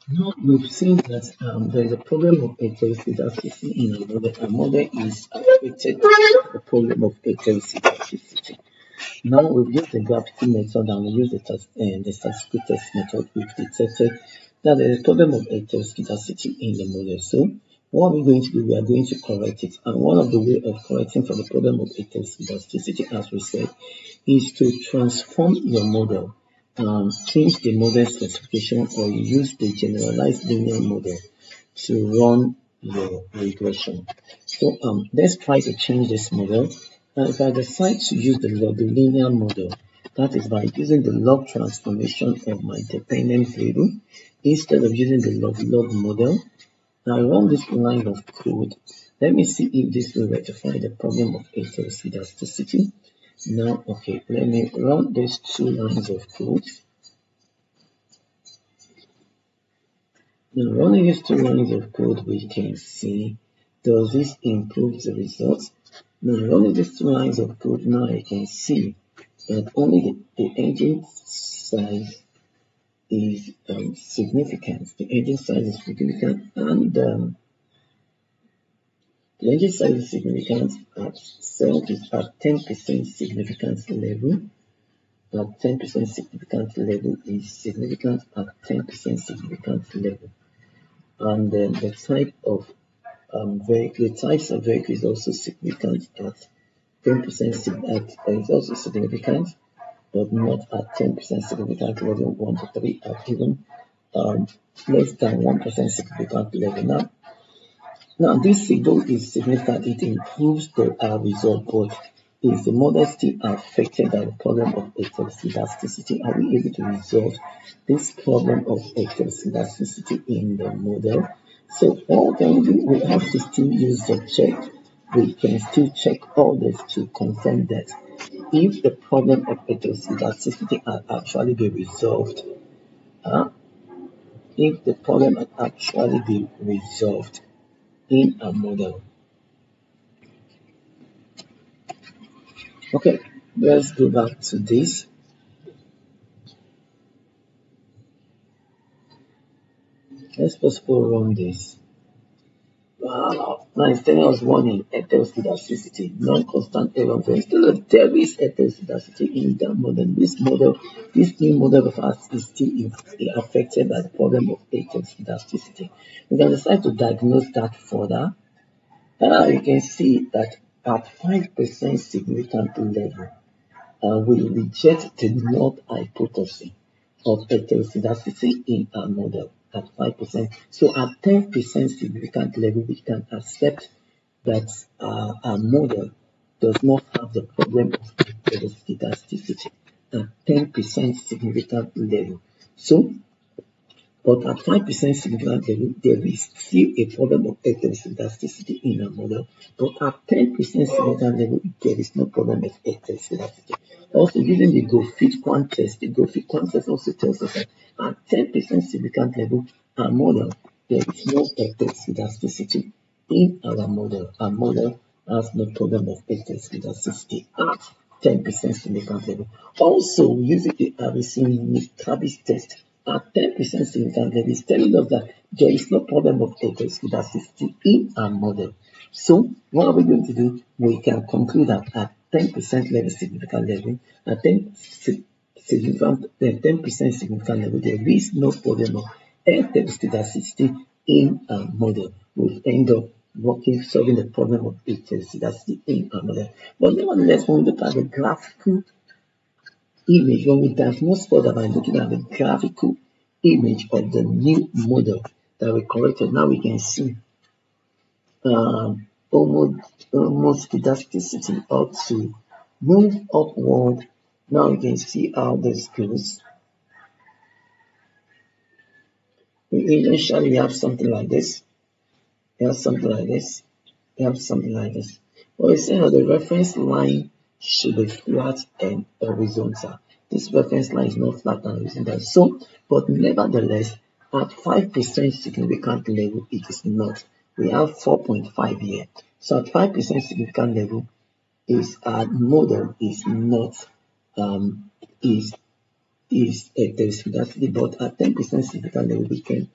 Now we've seen that there is a problem of heteroscedasticity in a model. A model is affected by the problem of heteroscedasticity. Now we've used the gravity method and we use the statistical test method. We've detected that there is a problem of heteroscedasticity in the model. So what are we going to do? We are going to correct it. And one of the way of correcting for the problem of heteroscedasticity, as we said, is to transform your model, change the model specification, or use the generalized linear model to run your regression. So let's try to change this model. And if I decide to use the linear model, that is by using the log transformation of my dependent variable instead of using the log model. Now I run this line of code. Let me see if this will rectify the problem of heteroscedasticity. Now, okay, let me run these two lines of code. Now, running these two lines of code, we can see, does this improve the results? Now, running these two lines of code, now I can see that only the engine size is significant. The engine size is significant, and the engine size is significant at 10% significance level. At 10% significant level is significant at 10% significant level. And then the type of vehicle, the types of vehicle is also significant at 10%. It's also significant, but not at 10% significant level. 1 to 3 at even less than 1% significant level. Now this signal is significant. It improves the result, but is the model still affected by the problem of heteroscedasticity? Are we able to resolve this problem of heteroscedasticity in the model? So all can we do? We have to still use the check. We can still check all this to confirm that if the problem of heteroscedasticity had actually been resolved, if the problem had actually been resolved in a model. Okay, let's go back to this. Let's first of all run this. Wow, now it's telling us warning, heteroscedasticity, non-constant error. So instead of there is heteroscedasticity in that model, this new model of ours is still affected by the problem of heteroscedasticity. We can decide to diagnose that further. You can see that at 5% significant level, we reject the null hypothesis of heteroscedasticity in our model at 5%. So at 10% significant level, we can accept that our model does not have the problem of heteroscedasticity at 10% significant level. So, but at 5% significant level, there is still a problem of heteroscedasticity in our model. But at 10% significant level, there is no problem of heteroscedasticity. Also, using the GoFit quant test, the GoFit quant test also tells us that at 10% significant level, our model, there is no heteroscedasticity in our model. Our model has no problem of heteroscedasticity at 10% significant level. Also, using the RBC test at 10% significant level is telling us that there is no problem of heteroscedasticity in our model. So, what are we going to do? We can conclude that at 10% level significant level, at 10% significant level, there is no problem of heteroscedasticity in our model. We'll end up solving the problem of heteroscedasticity in our model. But nevertheless, when we look at the graphical image, when we diagnose further by looking at the graphical image of the new model that we corrected, now we can see homoscedasticity ought to move upward. Now you can see how this goes. Initially, we have something like this. We have something like this. We have something like this. But we say that the reference line should be flat and horizontal. This reference line is not flat and horizontal. So, but nevertheless, at 5% significant level, it is not. We have 4.5 here. So at 5% significant level, our model is not is heteroscedasticity, but at 10% significant level, we can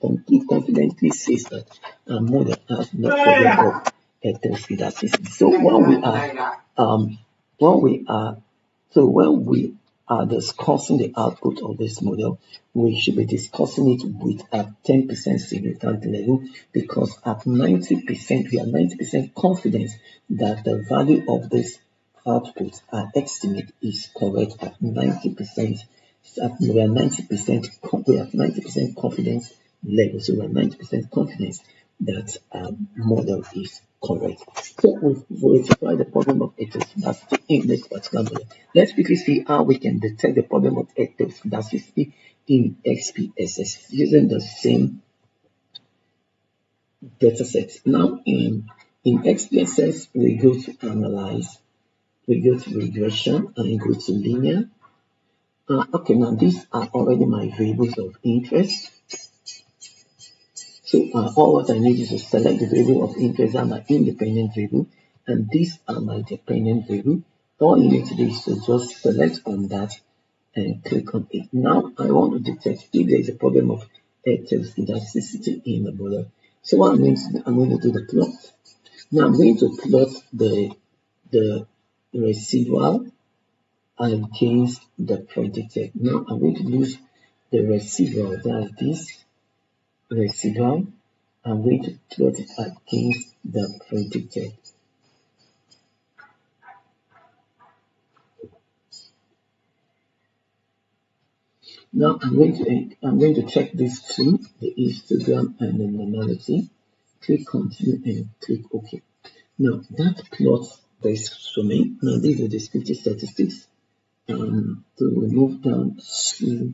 confidently say that our model has no problem of heteroscedasticity. So when we are discussing the output of this model, we should be discussing it with a 10% significant level, because at 90%, we are 90% confident that the value of this output, our estimate, is correct at 90%. We are 90%, we have 90% confidence level. So we are 90% confidence that our model is correct. So we've verified the problem of heteroscedasticity in this particular model. Let's quickly see how we can detect the problem of heteroscedasticity in SPSS using the same data set. Now in SPSS, we go to analyze, we go to regression, and we go to linear. Okay, now these are already my variables of interest. So all what I need is to select the variable of interest as my independent variable, and these are my dependent variable. All you need to do is to just select on that and click on it. Now I want to detect if there is a problem of heteroscedasticity in the model. So what I'm going to do, I'm going to do the plot. Now I'm going to plot the residual against the predicted. Now I'm going to use the residual, that's this residual. I'm going to plot it against the predicted. Now I'm going to check these two, the histogram and the normality. Click continue and click OK. Now that plots this for me. Now these are the descriptive statistics. So we move down to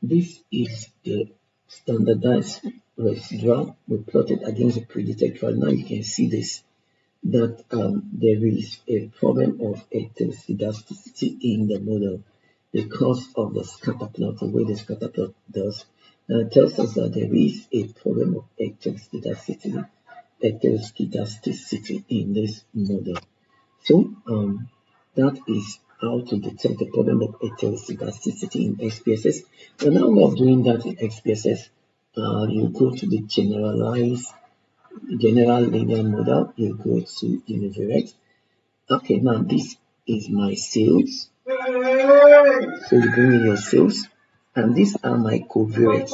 this is the standardized residual. We plotted against the predicted trial. Now you can see this, that there is a problem of heteroscedasticity in the model because of the scatter plot, the way the scatter plot does. It tells us that there is a problem of heteroscedasticity in this model. So that is how to detect the problem of heteroscedasticity in SPSS. And now we are doing that in SPSS. You go to the general linear model, you go to univariate. Okay, now this is my sales. So you bring in your sales, and these are my covariates.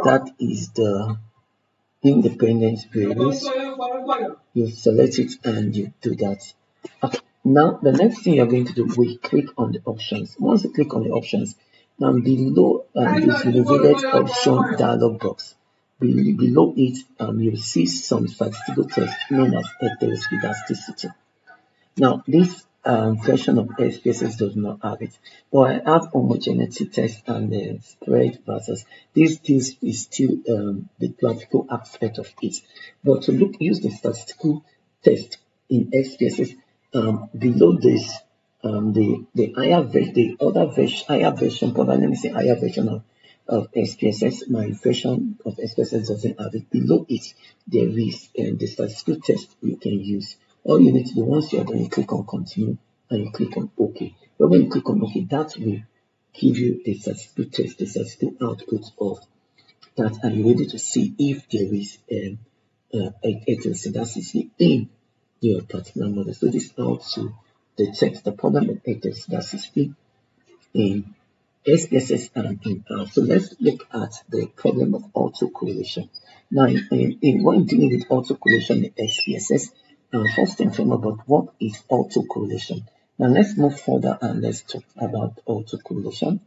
That is the independent variables. You select it and you do that. Okay. Now the next thing you're going to do, we click on the options. Once you click on the options, now below this univariate option dialog box, below it you'll see some statistical text known as heteroscedasticity. Now this version of SPSS does not have it, but I have homogeneity test and the spread versus this is still the graphical aspect of it. But to use the statistical test in SPSS, below this the higher version, the other version, higher version, probably let me say higher version of SPSS. My version of SPSS doesn't have it. Below it there is the statistical test you can use. All you need to do, once you're done, you click on continue and you click on OK. But when you click on OK, that will give you the statistical test, the statistical output of that, and you're ready to see if there is a heteroscedasticity in your particular model. So this is how to detect the problem of heteroscedasticity in SPSS and in R. So let's look at the problem of autocorrelation. Now, when dealing with autocorrelation in SPSS, first and foremost, about what is autocorrelation. Now let's move further and let's talk about autocorrelation.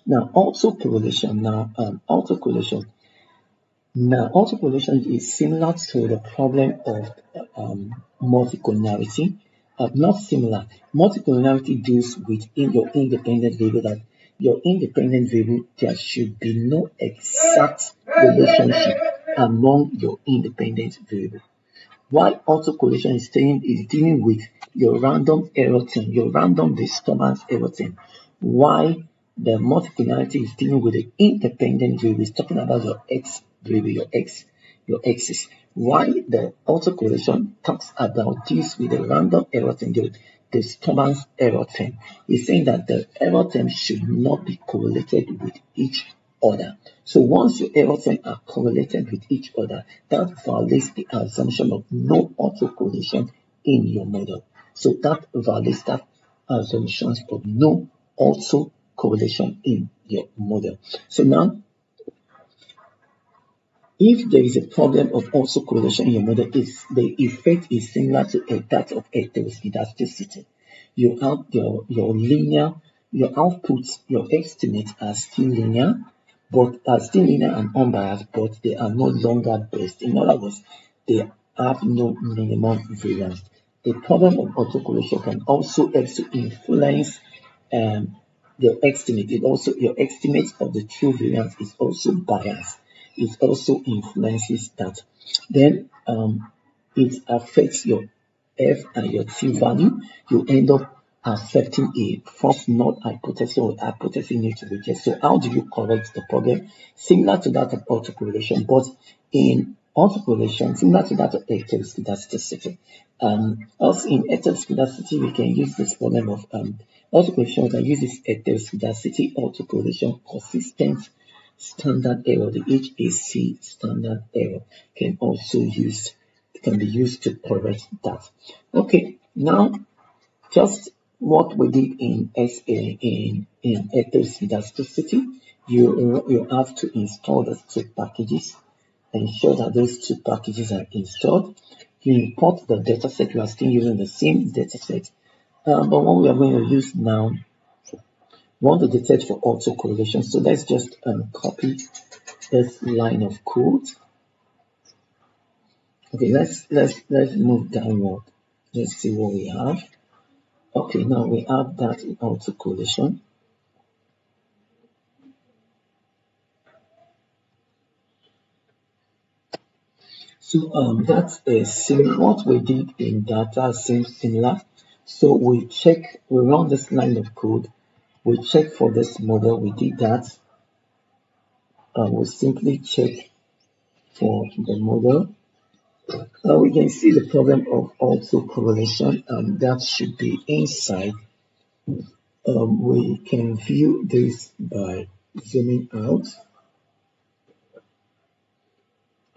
Now autocorrelation is similar to the problem of multicollinearity. Not similar. Multicollinearity deals with your independent variable, that your independent variable, there should be no exact relationship among your independent variable. While autocorrelation is dealing with your random error term, your random disturbance error term. Why the multicollinearity is dealing with the independent variable, is talking about your x variable, your x's. why the autocorrelation talks about this with a random error term, the disturbance error term. It's saying that the error term should not be correlated with each other. So once your error terms are correlated with each other, that violates the assumption of no autocorrelation in your model. So that violates that assumption of no autocorrelation in your model. So now, if there is a problem of autocorrelation in your model, the effect is similar to that of heteroscedasticity. You have your linear, your outputs, your estimates are still linear, but are still linear and unbiased, but they are no longer based. In other words, they have no minimum variance. The problem of autocorrelation can also help to influence your estimate. Your estimate of the true variance is also biased. It also influences that. Then it affects your F and your T value. You end up accepting a false null hypothesis or hypothesis need to reject. So how do you correct the problem? Similar to that of autocorrelation, but in autocorrelation, similar to that of heteroscedasticity. Also in heteroscedasticity, we can use this problem of autocorrelation. We can use this heteroscedasticity autocorrelation consistent standard error. The HAC standard error can be used to correct that. Okay, now just what we did in heteroscedasticity, you have to install the two packages. Ensure that those two packages are installed. You import the dataset. You are still using the same dataset, but what we are going to use now, we want to detect for autocorrelation. So let's just copy this line of code. Okay, let's move downward. Let's see what we have. Okay, now we have that in autocorrelation. So that's a similar. What we did in data seems similar. So we run this line of code. We check for this model. We did that. We simply check for the model. We can see the problem of autocorrelation. That should be inside. We can view this by zooming out.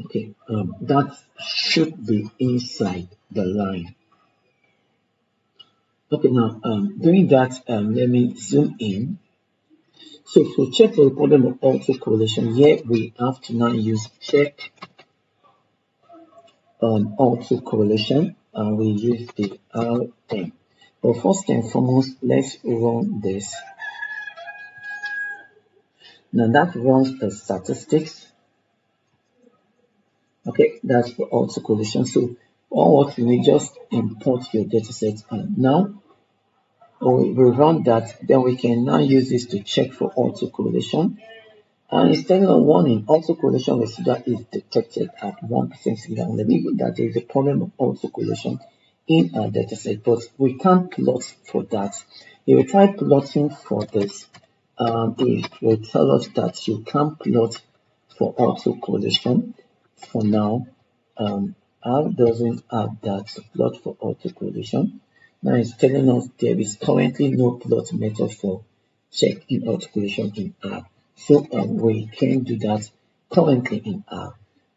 Okay, that should be inside the line. Okay, now doing that, let me zoom in. So for check for the problem of autocorrelation, here we have to now use check autocorrelation, and we use the R10. But first and foremost, let's run this. Now that runs the statistics. Okay, that's for autocorrelation. So all what you need, just import your dataset, and now we run that. Then we can now use this to check for autocorrelation. And it's telling a warning, autocorrelation residual is detected at 1% signal. And mean that there is a problem of autocorrelation in our dataset, but we can't plot for that. If we try plotting for this, it will tell us that you can't plot for autocorrelation for now. R doesn't have that to plot for autocorrelation. Now it's telling us there is currently no plot method for check in autocorrelation in R. So we can do that currently in R.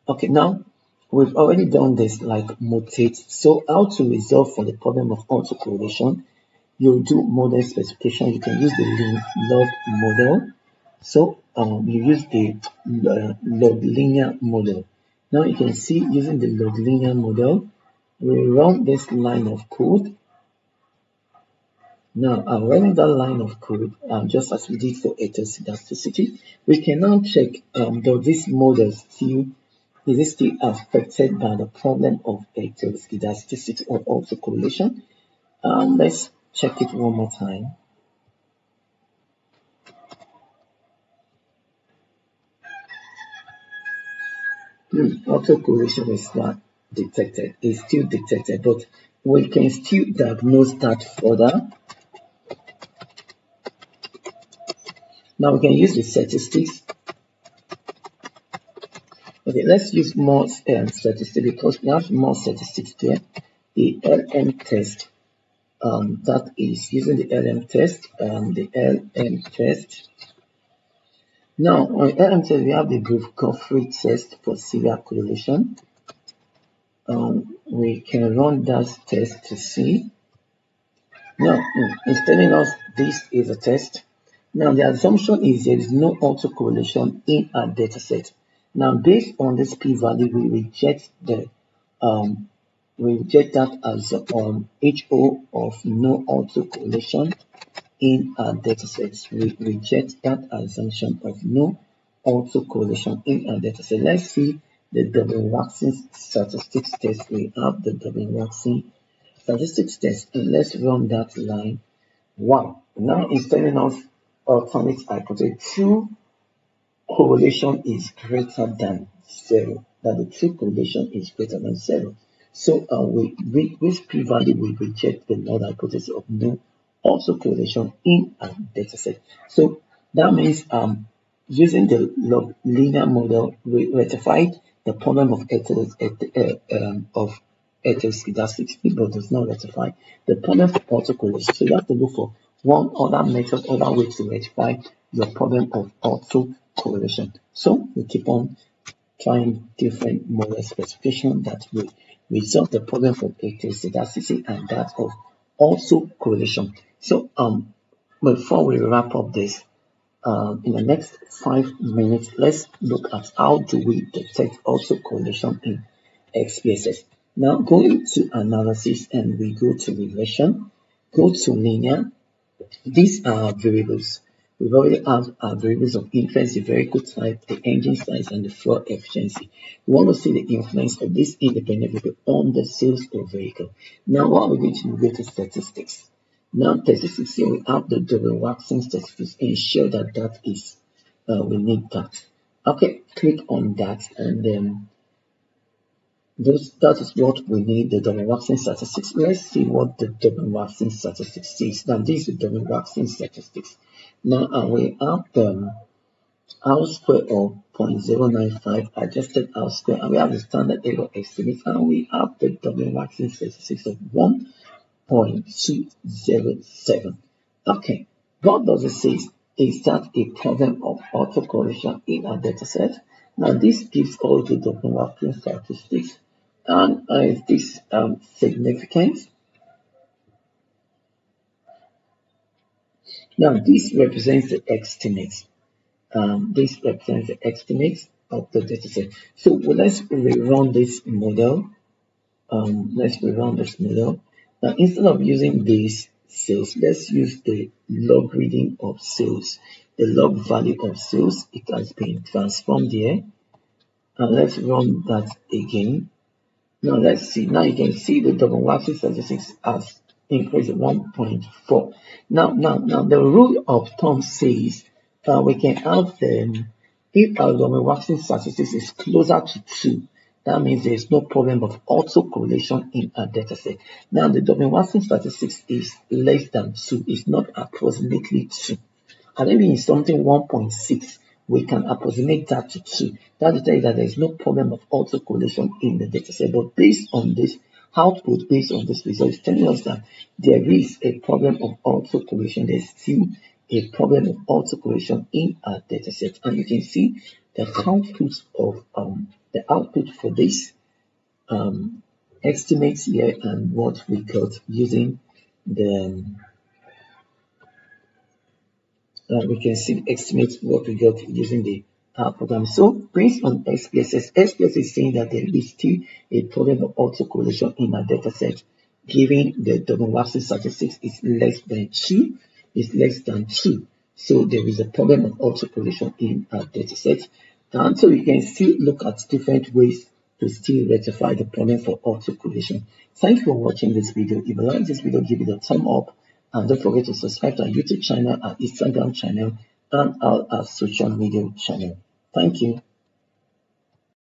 Okay, now we've already done this like mutate. So how to resolve for the problem of autocorrelation? You do model specification. You can use the log model. So you use the log linear model. Now you can see using the log linear model, we run this line of code. Now, running that line of code, just as we did for heteroscedasticity, we can now check does this model still affected by the problem of heteroscedasticity or autocorrelation. Let's check it one more time. Autocorrelation is not detected. It's still detected, but we can still diagnose that further. Now we can use the statistics. Okay, let's use more statistics because we have more statistics there. The LM test, that is using the LM test, Now, on LM test, we have the Griff-Godfrey test for serial correlation. We can run that test to see. Now, it's telling us this is a test. Now, the assumption is there is no autocorrelation in our data set. Now, based on this p-value, we reject that as HO of no autocorrelation in our data sets. We reject that assumption of no autocorrelation in our data set. Let's see the double waxing statistics test. We have the double waxing statistics test, and let's run that line. Wow, now it's telling us alternate hypothesis. True correlation is greater than 0. That the true correlation is greater than 0. So with p-value, we reject the null hypothesis of no autocorrelation in a dataset. So that means using the log linear model, we rectified the problem of heteroscedasticity, but does not rectify the problem of autocorrelation. So you have to look for one other method, other way to rectify your problem of autocorrelation. So we keep on trying different model specifications that will resolve the problem of heteroscedasticity and that of autocorrelation. So before we wrap up this, in the next 5 minutes, let's look at how do we detect autocorrelation in SPSS. Now, going to analysis and we go to regression, go to linear. These are variables. We already have our variables of interest, the vehicle type, the engine size, and the fuel efficiency. We want to see the influence of this independent variable on the sales of vehicle. Now, what we're going to do, go to statistics. Now, statistics here, we have the double waxing statistics. Ensure that is, we need that. Okay, click on that, and then that is what we need, the double waxing statistics. Let's see what the double waxing statistics says. Now, this is the double waxing statistics. Now, we have the R square of 0.095, adjusted R square, and we have the standard error estimate, and we have the double waxing statistics of 1.207. Okay, what does it say? Is that a problem of autocorrelation in our dataset? Now, this gives all the double waxing statistics. And is this significant? Now, this represents the estimates. This represents the estimates of the dataset. So let's rerun this model. Now, instead of using these sales, let's use the log reading of sales, the log value of sales. It has been transformed here. And let's run that again. Now let's see. Now you can see the double waxing statistics has increased 1.4. Now the rule of thumb says we can have if our double waxing statistics is closer to 2, that means there is no problem of autocorrelation in our dataset. Now the double waxing statistics is less than 2, it's not approximately 2. And maybe in something 1.6, we can approximate that to 2. That will tell you that there is no problem of autocorrelation in the dataset. But based on this output, based on this result, it's telling us that there is a problem of autocorrelation. There's still a problem of autocorrelation in our dataset. And you can see the output for this estimates here and what we got using the we can see estimate what we got using the program. So based on SPSS is saying that there is still a problem of autocorrelation in our data set, given the double waxing statistics is less than 2, So there is a problem of autocorrelation in our data set. And so you can still look at different ways to still rectify the problem for autocorrelation. Thank you for watching this video. If you like this video, give it a thumb up. And don't forget to subscribe to our YouTube channel, our Instagram channel, and our social media channel. Thank you.